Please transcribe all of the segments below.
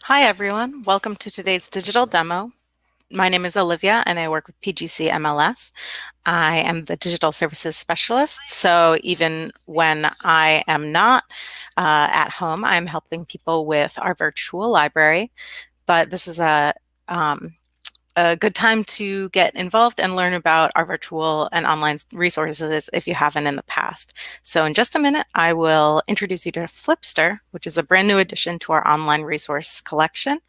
Hi everyone, welcome to today's digital demo. My name is Olivia and I work with PGCMLS. I am the digital services specialist, so even when I am not at home, I'm helping people with our virtual library. But this is um, a good time to get involved and learn about our virtual and online resources if you haven't in the past. So in just a minute, I will introduce you to Flipster, which is a brand new addition to our online resource collection.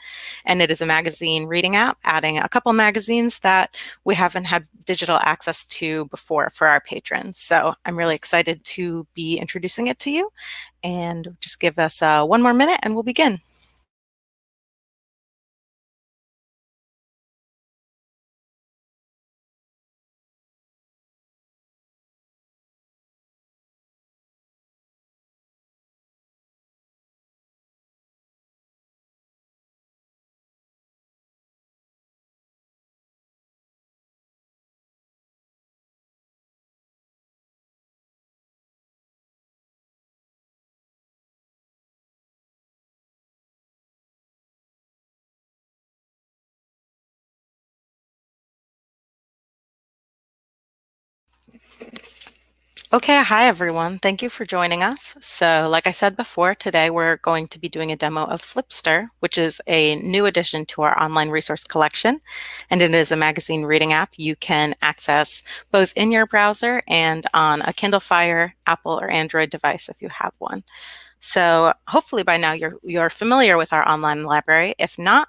And it is a magazine reading app, adding a couple magazines that we haven't had digital access to before for our patrons. So I'm really excited to be introducing it to you. And just give us one more minute and we'll begin. Okay, hi everyone. Thank you for joining us. So, like I said before, today we're going to be doing a demo of Flipster, which is a new addition to our online resource collection. And it is a magazine reading app you can access both in your browser and on a Kindle Fire, Apple, or Android device if you have one. So, hopefully by now you're familiar with our online library. If not,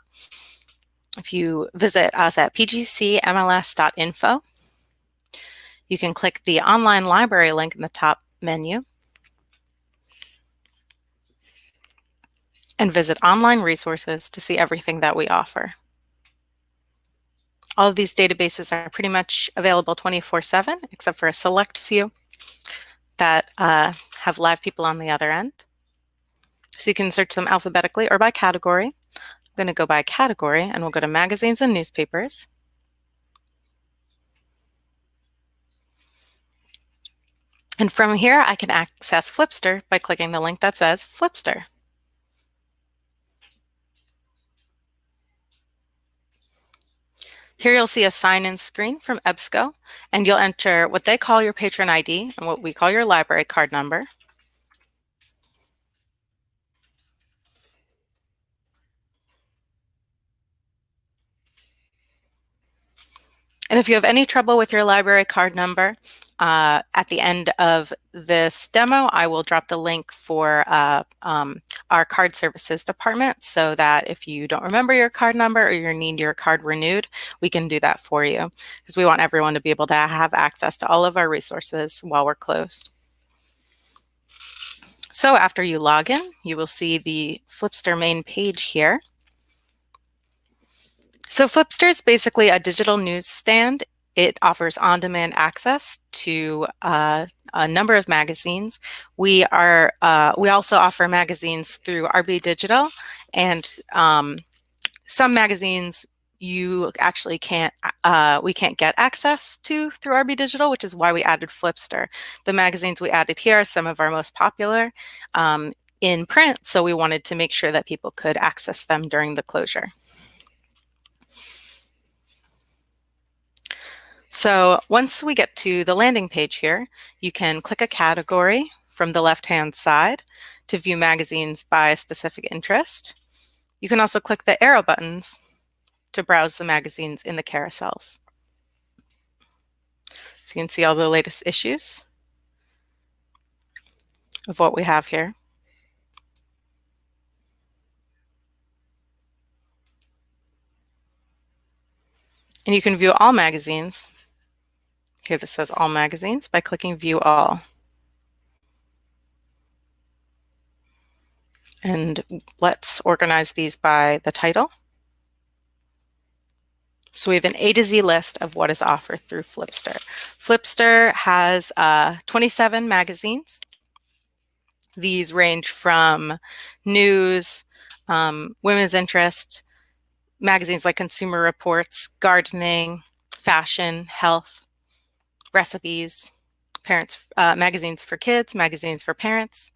if you visit us at pgcmls.info, you can click the online library link in the top menu and visit online resources to see everything that we offer. All of these databases are pretty much available 24/7, except for a select few that have live people on the other end. So you can search them alphabetically or by category. I'm going to go by category and we'll go to magazines and newspapers. And from here, I can access Flipster by clicking the link that says Flipster. Here you'll see a sign-in screen from EBSCO, and you'll enter what they call your patron ID and what we call your library card number. And if you have any trouble with your library card number, at the end of this demo, I will drop the link for our card services department so that if you don't remember your card number or you need your card renewed, we can do that for you because we want everyone to be able to have access to all of our resources while we're closed. So after you log in, you will see the Flipster main page here. So Flipster is basically a digital newsstand. It offers on-demand access to a number of magazines. We also offer magazines through RB Digital, and some magazines you actually we can't get access to through RB Digital, which is why we added Flipster. The magazines we added here are some of our most popular in print, so we wanted to make sure that people could access them during the closure. So once we get to the landing page here, you can click a category from the left-hand side to view magazines by specific interest. You can also click the arrow buttons to browse the magazines in the carousels. So you can see all the latest issues of what we have here. And you can view all magazines. Here this says all magazines by clicking view all. And let's organize these by the title. So we have an A to Z list of what is offered through Flipster. Flipster has 27 magazines. These range from news, women's interest, magazines like Consumer Reports, gardening, fashion, health, recipes, magazines for kids, magazines for parents.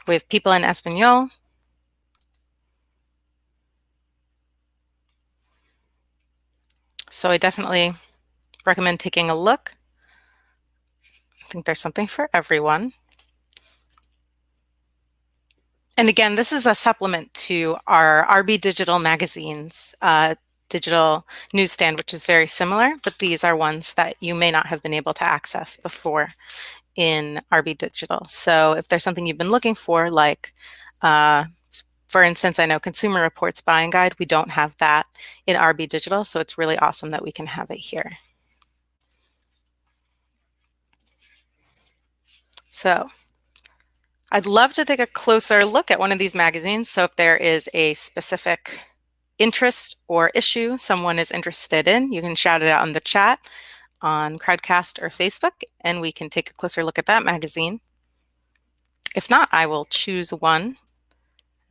We have People in Espanol, So I definitely recommend taking a look. I think there's something for everyone. And again, this is a supplement to our RB Digital Magazine's digital newsstand, which is very similar, but these are ones that you may not have been able to access before in RB Digital. So if there's something you've been looking for, like for instance, I know Consumer Reports Buying Guide, we don't have that in RB Digital, so it's really awesome that we can have it here. So I'd love to take a closer look at one of these magazines. So if there is a specific interest or issue someone is interested in, you can shout it out in the chat on Crowdcast or Facebook, and we can take a closer look at that magazine. If not, I will choose one.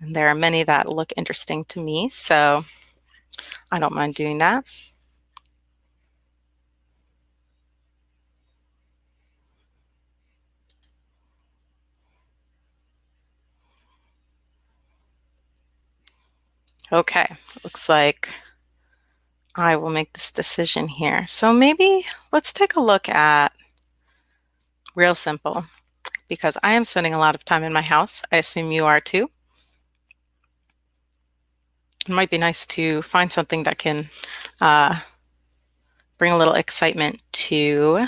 And there are many that look interesting to me, so I don't mind doing that. Okay, looks like I will make this decision here. So maybe let's take a look at Real Simple, because I am spending a lot of time in my house. I assume you are too. It might be nice to find something that can bring a little excitement to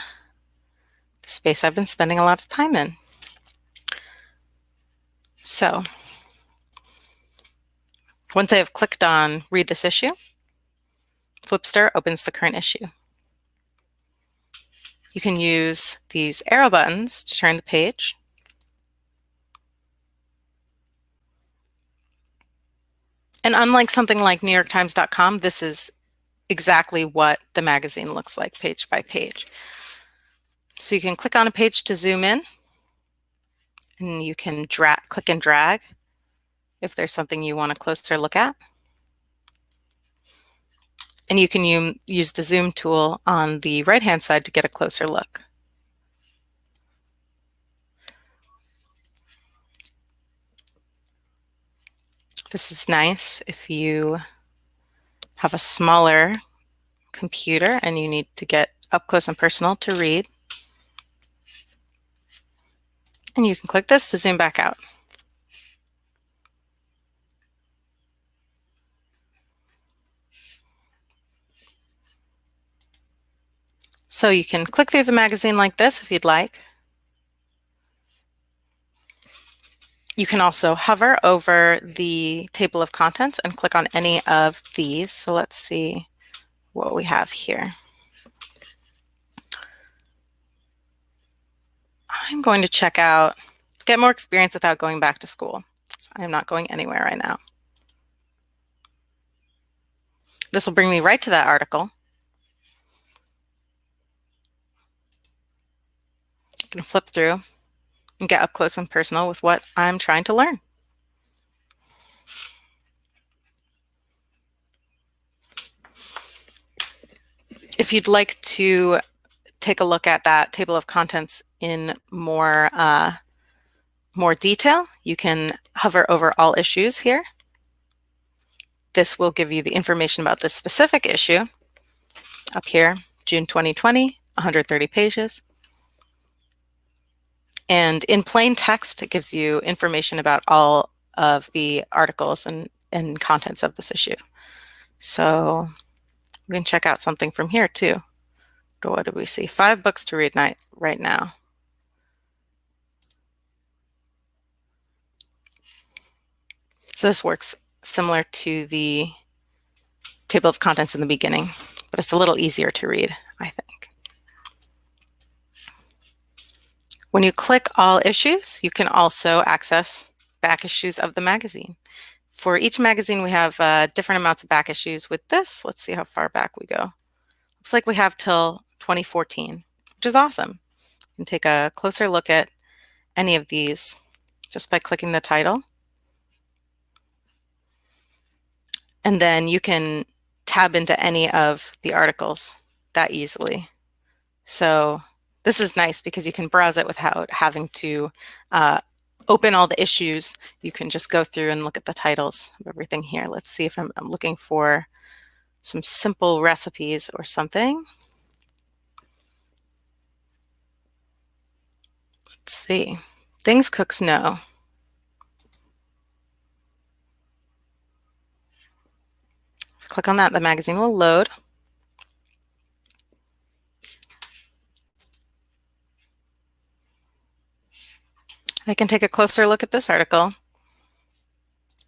the space I've been spending a lot of time in. So once I have clicked on Read this issue, Flipster opens the current issue. You can use these arrow buttons to turn the page. And unlike something like NewYorkTimes.com, this is exactly what the magazine looks like page by page. So you can click on a page to zoom in, and you can click and drag if there's something you want a closer look at. And you can use the zoom tool on the right-hand side to get a closer look. This is nice if you have a smaller computer and you need to get up close and personal to read. And you can click this to zoom back out. So you can click through the magazine like this if you'd like. You can also hover over the table of contents and click on any of these. So let's see what we have here. I'm going to check out Get More Experience Without Going Back to School. So I am not going anywhere right now. This will bring me right to that article. I can flip through and get up close and personal with what I'm trying to learn. If you'd like to take a look at that table of contents in more detail, you can hover over all issues here. This will give you the information about this specific issue. Up here, June 2020, 130 pages. And in plain text, it gives you information about all of the articles and contents of this issue. So we can check out something from here too. What did we see? 5 books to read right now. So this works similar to the table of contents in the beginning, but it's a little easier to read, I think. When you click all issues, you can also access back issues of the magazine. For each magazine, we have different amounts of back issues. With this, let's see how far back we go. Looks like we have till 2014, which is awesome. You can take a closer look at any of these just by clicking the title. And then you can tab into any of the articles that easily. So this is nice because you can browse it without having to open all the issues. You can just go through and look at the titles of everything here. Let's see if I'm looking for some simple recipes or something. Let's see. Things cooks know. Click on that, the magazine will load. I can take a closer look at this article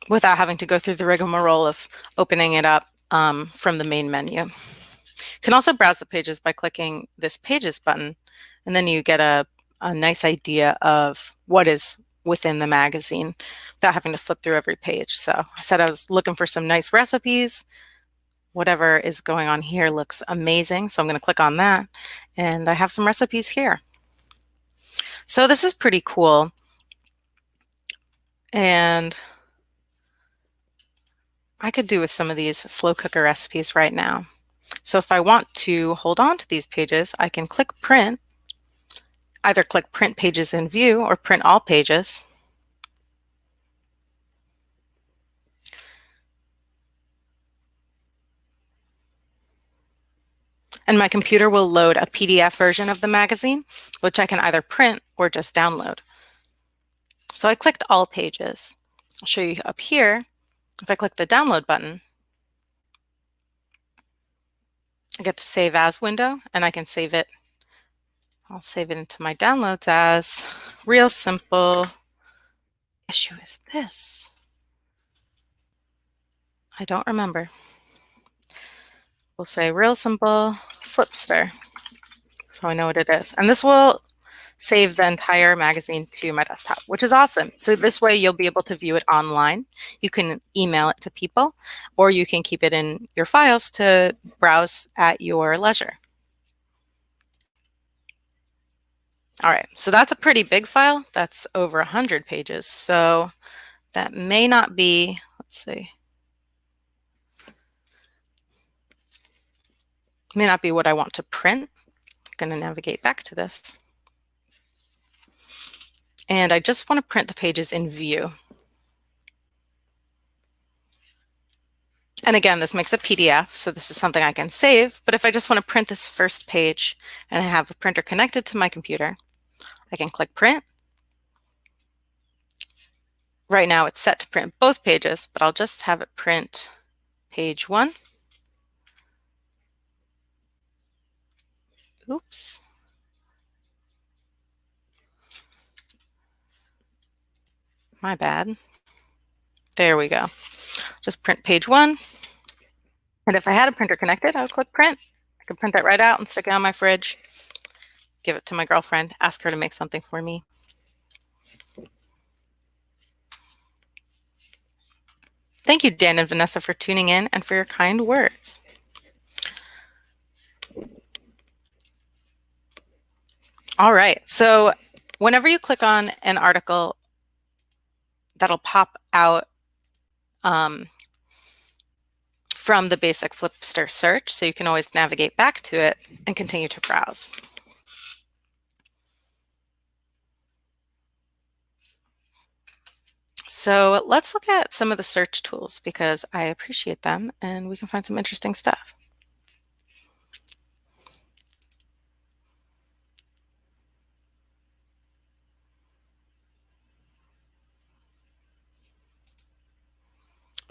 without having to go through the rigmarole of opening it up from the main menu. You can also browse the pages by clicking this Pages button, and then you get a nice idea of what is within the magazine without having to flip through every page. So I said I was looking for some nice recipes. Whatever is going on here looks amazing, so I'm going to click on that, and I have some recipes here. So this is pretty cool, and I could do with some of these slow cooker recipes right now. So if I want to hold on to these pages, I can click print, either click print pages in view or print all pages. And my computer will load a PDF version of the magazine, which I can either print or just download. So I clicked all pages. I'll show you up here. If I click the download button, I get the Save As window, and I can save it. I'll save it into my downloads as Real Simple. Issue is this? I don't remember. We'll say Real Simple Flipster, so I know what it is. And this will save the entire magazine to my desktop, which is awesome. So this way you'll be able to view it online. You can email it to people, or you can keep it in your files to browse at your leisure. All right, so that's a pretty big file. That's over 100 pages. So that may not be, let's see, may not be what I want to print. I'm going to navigate back to this. And I just want to print the pages in view. And again, this makes a PDF, so this is something I can save. But if I just want to print this first page and I have a printer connected to my computer, I can click print. Right now it's set to print both pages, but I'll just have it print page 1. Oops. My bad. There we go. Just print page 1. And if I had a printer connected, I would click print. I could print that right out and stick it on my fridge, give it to my girlfriend, ask her to make something for me. Thank you, Dan and Vanessa, for tuning in and for your kind words. All right, so whenever you click on an article, that'll pop out from the basic Flipster search, so you can always navigate back to it and continue to browse. So let's look at some of the search tools because I appreciate them and we can find some interesting stuff.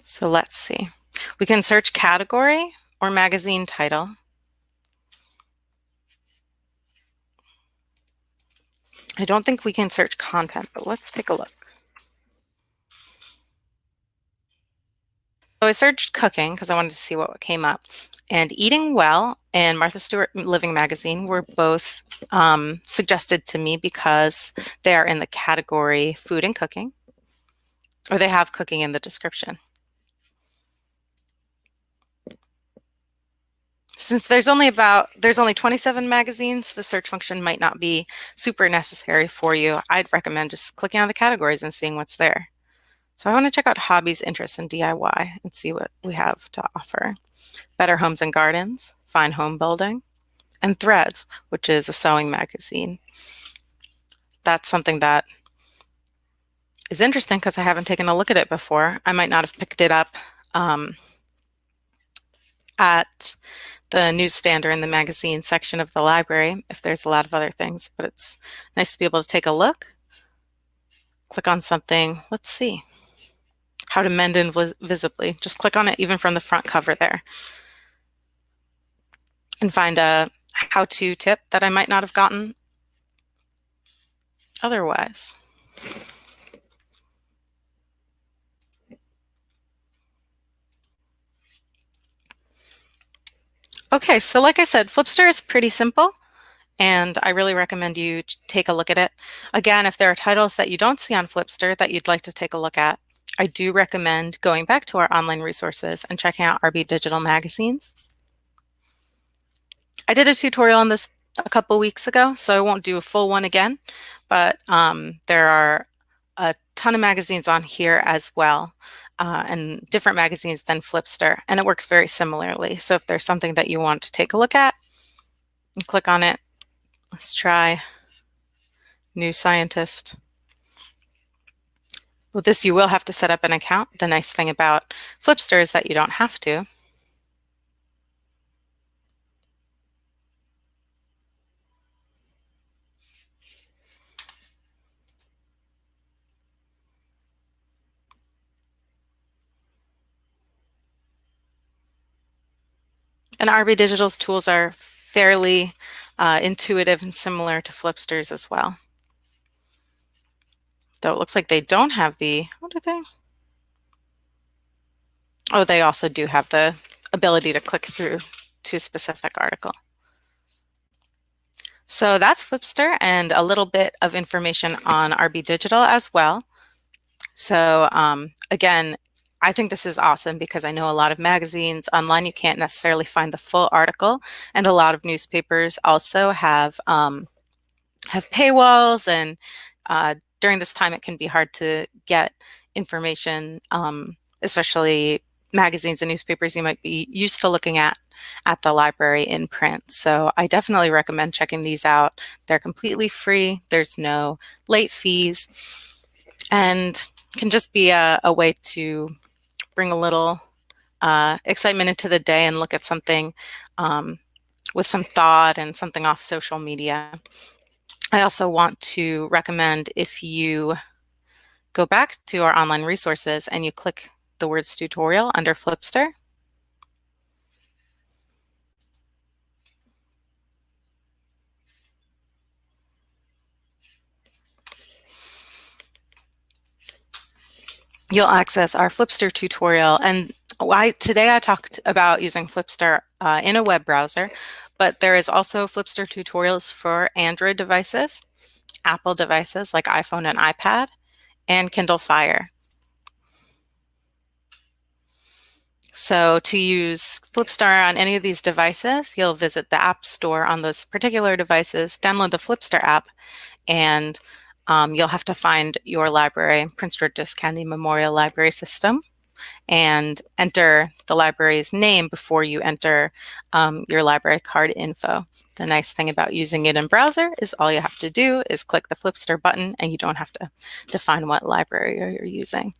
So let's see. We can search category or magazine title. I don't think we can search content, but let's take a look. So I searched cooking because I wanted to see what came up. And Eating Well and Martha Stewart Living Magazine were both suggested to me because they are in the category food and cooking, or they have cooking in the description. Since there's only 27 magazines, the search function might not be super necessary for you. I'd recommend just clicking on the categories and seeing what's there. So I want to check out hobbies, interests, and DIY and see what we have to offer. Better Homes and Gardens, Fine Home Building, and Threads, which is a sewing magazine. That's something that is interesting because I haven't taken a look at it before. I might not have picked it up at the newsstand or in the magazine section of the library if there's a lot of other things, but it's nice to be able to take a look, click on something. Let's see. How to mend invisibly. Just click on it even from the front cover there and find a how-to tip that I might not have gotten otherwise. Okay, so like I said, Flipster is pretty simple, and I really recommend you take a look at it. Again, if there are titles that you don't see on Flipster that you'd like to take a look at, I do recommend going back to our online resources and checking out RB Digital magazines. I did a tutorial on this a couple weeks ago, so I won't do a full one again, but there are a ton of magazines on here as well, and different magazines than Flipster, and it works very similarly. So if there's something that you want to take a look at, you click on it. Let's try New Scientist. With this, you will have to set up an account. The nice thing about Flipster is that you don't have to. And RB Digital's tools are fairly intuitive and similar to Flipster's as well. Though it looks like they don't have the, what are they? Oh, they also do have the ability to click through to a specific article. So that's Flipster and a little bit of information on RB Digital as well. So again, I think this is awesome because I know a lot of magazines online, you can't necessarily find the full article, and a lot of newspapers also have paywalls, and during this time it can be hard to get information, especially magazines and newspapers you might be used to looking at the library in print. So I definitely recommend checking these out. They're completely free. There's no late fees, and can just be a way to bring a little excitement into the day and look at something with some thought and something off social media. I also want to recommend, if you go back to our online resources and you click the words tutorial under Flipster, you'll access our Flipster tutorial. And today I talked about using Flipster in a web browser, but there is also Flipster tutorials for Android devices, Apple devices like iPhone and iPad, and Kindle Fire. So to use Flipster on any of these devices, you'll visit the App Store on those particular devices, download the Flipster app, and you'll have to find your library, Prince George's County Memorial Library System, and enter the library's name before you enter your library card info. The nice thing about using it in browser is all you have to do is click the Flipster button, and you don't have to define what library you're using.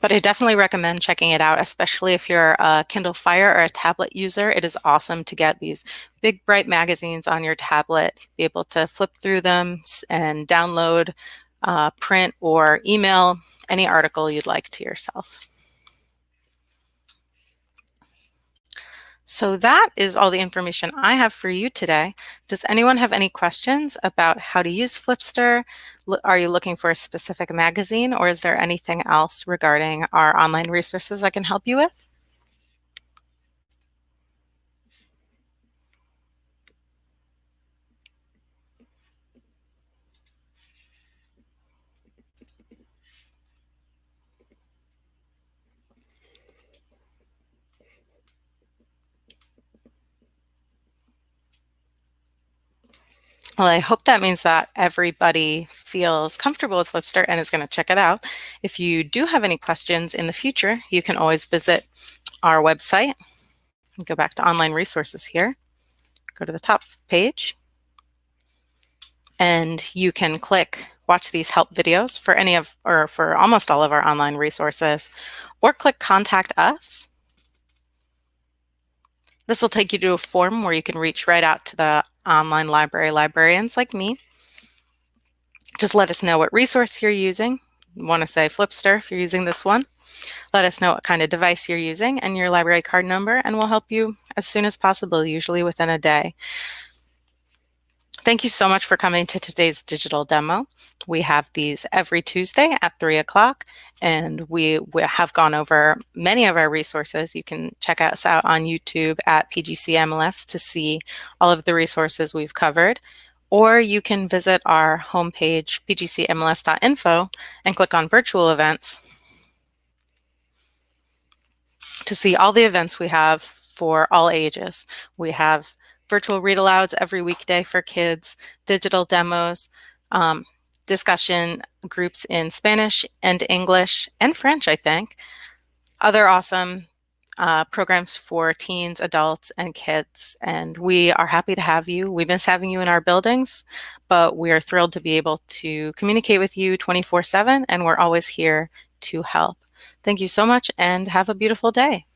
But I definitely recommend checking it out, especially if you're a Kindle Fire or a tablet user. It is awesome to get these big, bright magazines on your tablet, be able to flip through them and download, print, or email any article you'd like to yourself. So that is all the information I have for you today. Does anyone have any questions about how to use Flipster? Are you looking for a specific magazine, or is there anything else regarding our online resources I can help you with? Well, I hope that means that everybody feels comfortable with Flipster and is going to check it out. If you do have any questions in the future, you can always visit our website. Go back to online resources here. Go to the top page, and you can click watch these help videos for any of, or for almost all of our online resources, or click contact us. This will take you to a form where you can reach right out to the online librarians like me. Just let us know what resource you're using. You want to say Flipster if you're using this one. Let us know what kind of device you're using and your library card number, and we'll help you as soon as possible, usually within a day. Thank you so much for coming to today's digital demo. We have these every Tuesday at 3 o'clock, and we have gone over many of our resources. You can check us out on YouTube at PGCMLS to see all of the resources we've covered, or you can visit our homepage, pgcmls.info, and click on virtual events to see all the events we have for all ages. We have virtual read-alouds every weekday for kids, digital demos, discussion groups in Spanish and English and French, I think. Other awesome programs for teens, adults, and kids. And we are happy to have you. We miss having you in our buildings, but we are thrilled to be able to communicate with you 24/7, and we're always here to help. Thank you so much and have a beautiful day.